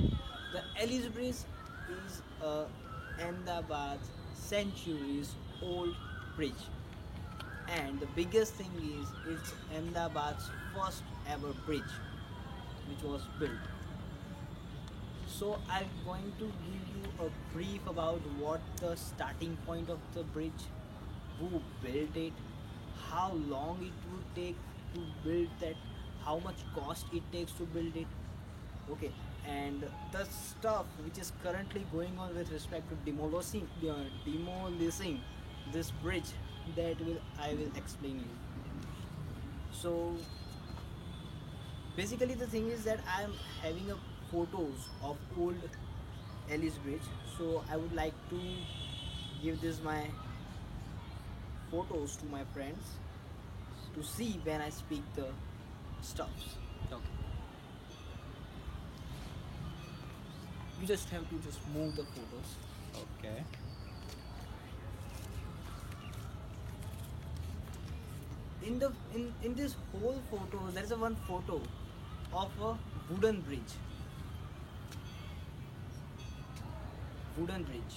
The Ellis Bridge is a Ahmedabad centuries old bridge, and the biggest thing is it's Ahmedabad's first ever bridge which was built. So I'm going to give you a brief about what the starting point of the bridge, who built it, how long it would take to build that, how much cost it takes to build it. Okay, and the stuff which is currently going on with respect to demolishing this bridge, that will I will explain you. So basically the thing is that I am having a photos of old Ellis Bridge, so I would like to give this my photos to my friends to see when I speak the stuffs. Okay. You just have to just move the photos. Okay. In this whole photo there is a one photo of a wooden bridge. Wooden bridge,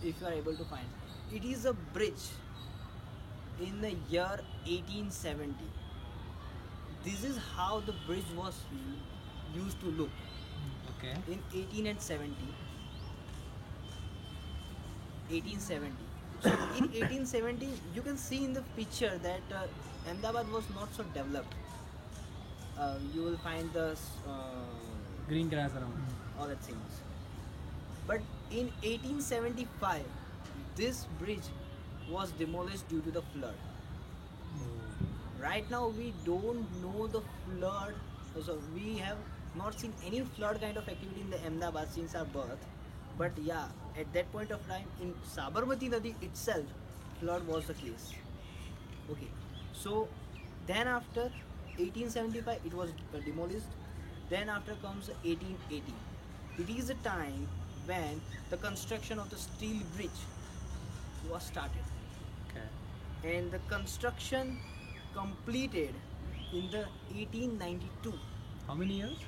if you are able to find. It is a bridge in the year 1870. This is how the bridge was used to look Okay. in 1870. So in 1870, you can see in the picture that Ahmedabad was not so developed. You will find the Green grass around. all that things. But in 1875, this bridge was demolished due to the flood. Right now, we don't know the flood. So we have not seen any flood kind of activity in the Ahmedabad since our birth. But yeah, at that point of time, in Sabarmati Nadi itself, flood was the case. Okay, so then after 1875, it was demolished. Then after comes 1880. It is a time when the construction of the steel bridge was started, Okay. and the construction completed in the 1892. How many years?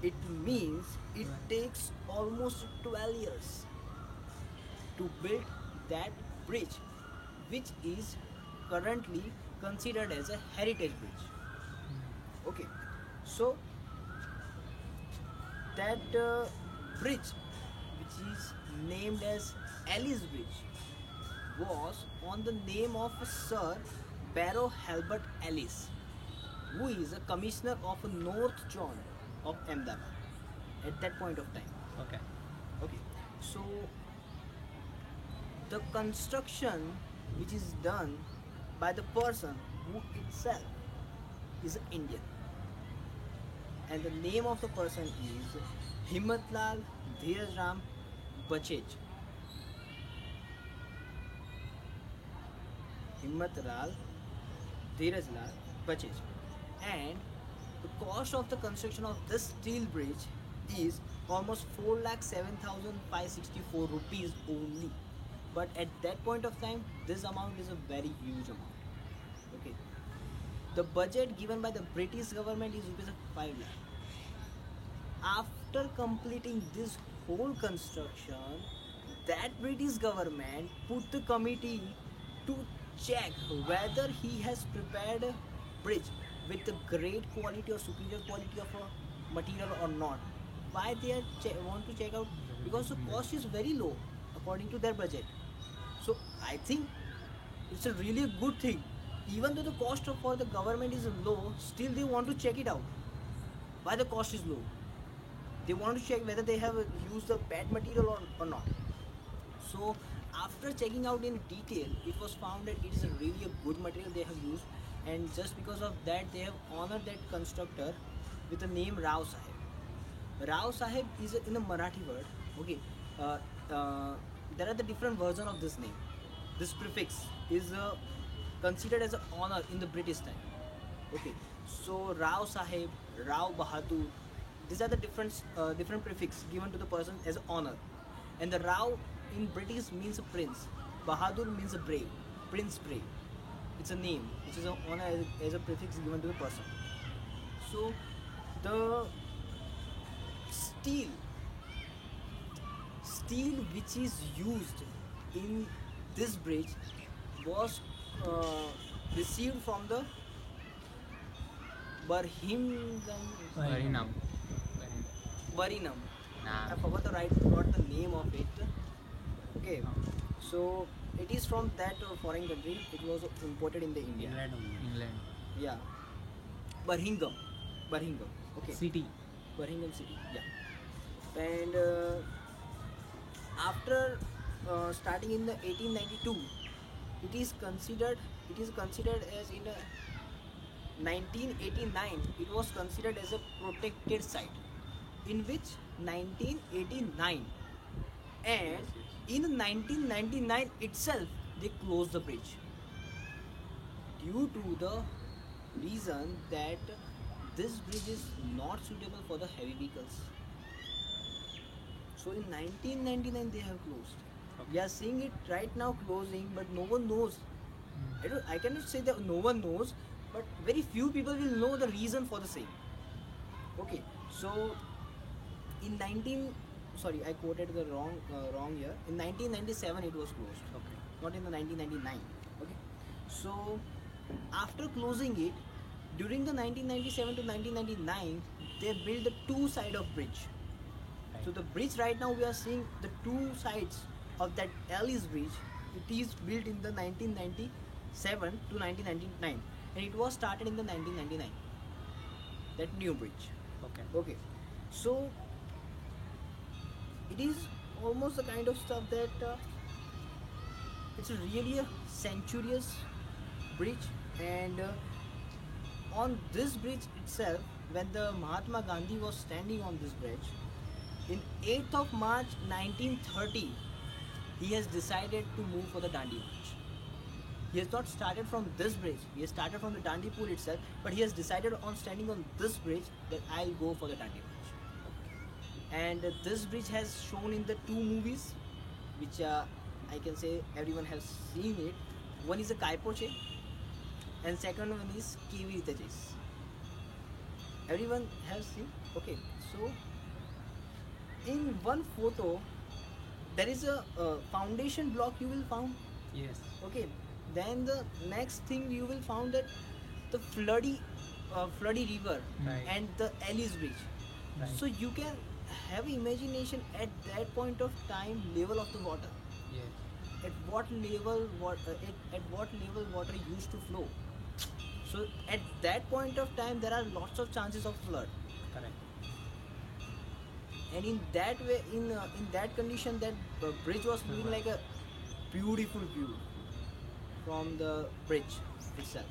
It means it Right. takes almost 12 years to build that bridge, which is currently considered as a heritage bridge. Okay, so that bridge, which is named as Ellis Bridge, was on the name of Sir Barrow Halbert Ellis, who is a commissioner of North John of Ahmedabad at that point of time. Okay. Okay, so the construction which is done by the person who itself is Indian, and the name of the person is Himmatlal Dheerajram Bachej. Himmatlal Dheerajlal Bachej. And the cost of the construction of this steel bridge is almost 4,07,564 rupees only. But at that point of time, this amount is a very huge amount. Okay. The budget given by the British government is rupees 5 lakh. After completing this whole construction, that British government put the committee to check whether he has prepared a bridge with the great quality or superior quality of a material or not. Why they are want to check out? Because the cost is very low according to their budget. So I think it's a really good thing. Even though the cost for the government is low, still they want to check it out. Why the cost is low? They want to check whether they have used the bad material or not. So after checking out in detail, it was found that it is a really a good material they have used, and just because of that, they have honored that constructor with the name Rao Sahib. Rao Sahib is in a Marathi word. Okay, uh, uh, there are the different version of this name. This prefix is considered as an honor in the British time. Okay, so Rao Sahib, Rao Bahadur, these are the different prefix given to the person as honor. And the Rao in British means a prince. Bahadur means a brave, prince brave. It's a name, which is an honor as a prefix given to the person. So the steel steel which is used in this bridge was received from the Birmingham. Varinam. Varinam. Nah. I forgot the name of it. Okay, so it is from that foreign country. It was imported in the India. England only. England. Yeah, Birmingham. Okay, City. Birmingham City. Yeah, and after starting in the 1892, it is considered as in 1989. It was considered as a protected site, in which 1989, and in 1999 itself they closed the bridge due to the reason that this bridge is not suitable for the heavy vehicles. So in 1999 they have closed. We are seeing it right now closing, but no one knows. I cannot say that no one knows, but very few people will know the reason for the same. Okay, so in 19, sorry, I quoted the wrong year. In 1997 it was closed, Okay. not in the 1999. Okay, so after closing it, during the 1997 to 1999, they built the two side of bridge. So the bridge right now we are seeing the two sides of that Ellis bridge. It is built in the 1997 to 1999, and it was started in the 1999. That new bridge. Okay. Okay, so it is almost the kind of stuff that it's really a centurious bridge, and on this bridge itself, when the Mahatma Gandhi was standing on this bridge, in 8th of March 1930, he has decided to move for the Dandi March. He has not started from this bridge, he has started from the Dandi Pool itself, but he has decided on standing on this bridge that I'll go for the Dandi March. And this bridge has shown in the two movies, which I can say everyone has seen it. One is a Kaipoche, and second one is Kiwi Tejas. Everyone has seen. Okay, so in one photo, there is a foundation block you will found. Yes. Okay, then the next thing you will found that the floody river Right. and the Ellis Bridge. Right. So you can have imagination at that point of time level of the water. Yes. At what level water used to flow. So at that point of time there are lots of chances of flood. Correct. And in that way, in that condition, that bridge was looking like a beautiful view from the bridge itself.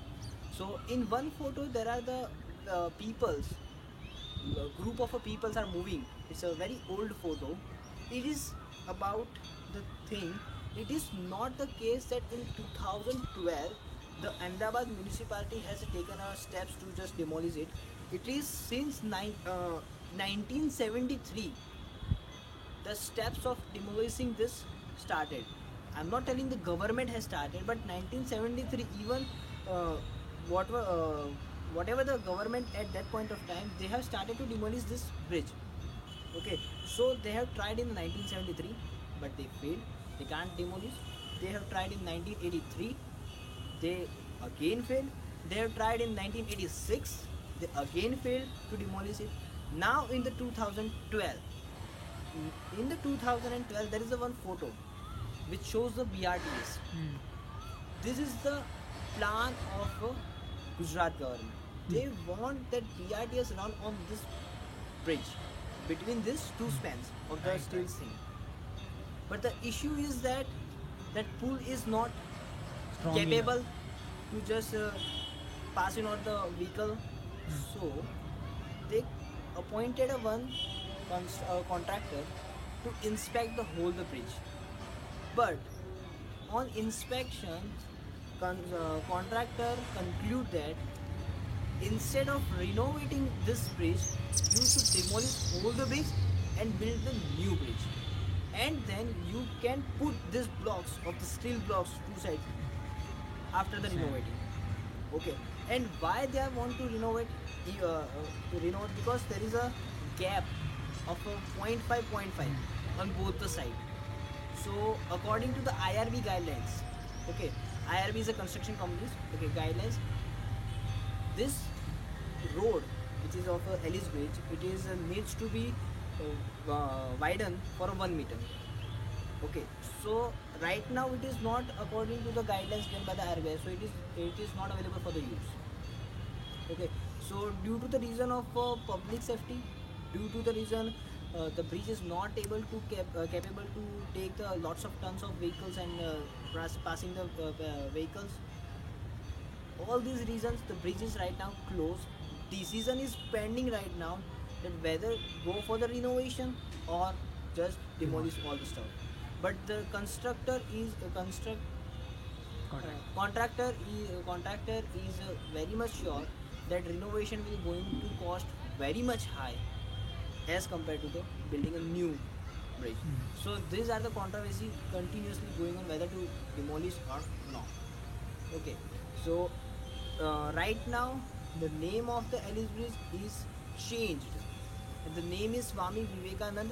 So in one photo there are the peoples, a group of peoples are moving. It's a very old photo. It is about the thing. It is not the case that in 2012 the Ahmedabad municipality has taken steps to just demolish it. It is since 1973 the steps of demolishing this started. I'm not telling the government has started, but 1973 even whatever the government at that point of time, they have started to demolish this bridge. Okay, so they have tried in 1973, but they failed. They can't demolish. They have tried in 1983. They again failed. They have tried in 1986. They again failed to demolish it. Now in the 2012, in the 2012 there is a one photo which shows the BRTS. This is the plan of Gujarat government. They want that BRTS run on this bridge between these two spans of the steel thing. But the issue is that that pool is not Strong capable enough. to just pass in on the vehicle. So they appointed a contractor to inspect the whole the bridge. But on inspection, contractor conclude that instead of renovating this bridge, you should demolish all the bridge and build the new bridge. And then you can put these blocks of the steel blocks two sides after the renovating. Okay. And why they want to renovate? Because there is a gap of a 0.5 on both the side. So according to the IRB guidelines, okay, IRB is a construction companies, okay, guidelines. This road, which is of a Ellis Bridge, it is needs to be widened for 1 meter. Okay, so right now it is not according to the guidelines given by the RBI, so it is not available for the use. Okay, so due to the reason of public safety, due to the reason the bridge is not able to capable to take the lots of tons of vehicles and passing the vehicles, all these reasons the bridge is right now closed. Decision is pending right now that whether go for the renovation or just demolish all the stuff. But the constructor is Contract. contractor is very much sure that renovation will going to cost very much high as compared to the building a new bridge. So these are the controversy continuously going on whether to demolish or not. Okay, so right now the name of the Ellis Bridge is changed. The name is Swami Vivekanand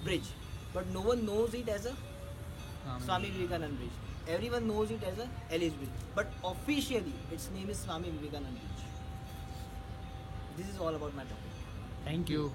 Bridge, but no one knows it as a Swami Vivekanand Bridge. Everyone knows it as a Ellis Bridge, but officially its name is Swami Vivekanand Bridge. This is all about my topic. Thank you.